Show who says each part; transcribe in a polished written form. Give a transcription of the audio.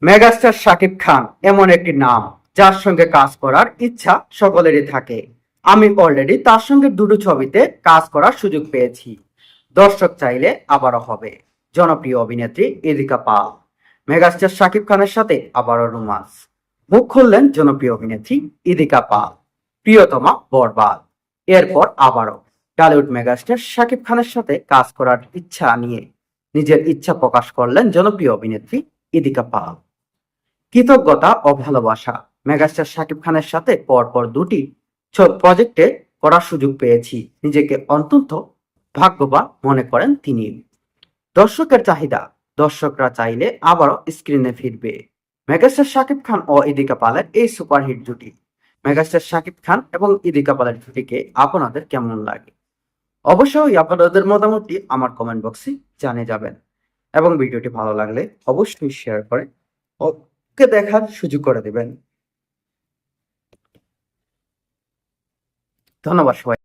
Speaker 1: Megastar Shakib Khan এমন একটি নাম যার সঙ্গে কাজ করার ইচ্ছা সকলেরই থাকে। আমি অলরেডি তার সঙ্গে দুটো ছবিতে কাজ করার সুযোগ পেয়েছি। দর্শক চাইলে আবারও হবে। জনপ্রিয় অভিনেত্রী ইদিকা পাল, মেগাস্টার শাকিব খানের সাথে আবারও রোমান্স। মুখ খুললেন জনপ্রিয় অভিনেত্রী ইদিকা পাল, প্রিয়তমা বরবাদ। এরপর আবারও টলিউড মেগাস্টার শাকিব খানের সাথে কাজ করার ইচ্ছা নিয়ে নিজের ইচ্ছা প্রকাশ করলেন জনপ্রিয় অভিনেত্রী ইদিকা পাল। কৃতজ্ঞতা ও ভালোবাসা, মেগাস্টার শাকিব খানের সাথে পরপর দুটি প্রজেক্টে করার সুযোগ পেয়েছি, নিজেকে অত্যন্ত ভাগ্যবান মনে করেন তিনি। দর্শকের চাহিদা, দর্শকরা চাইলে আবারও স্ক্রিনে ফিরবে মেগাস্টার শাকিব খান ও ইদিকা পালের এই সুপারহিট জুটি। মেগাস্টার শাকিব খান এবং ইদিকা পালের জুটিকে আপনাদের কেমন লাগে? অবশ্যই আপনাদের মতামতটি আমার কমেন্ট বক্সে জানিয়ে যাবেন, এবং ভিডিওটি ভালো লাগলে অবশ্যই শেয়ার করে ওকে দেখার সুযোগ করে দিবেন। ধন্যবাদ সবাই।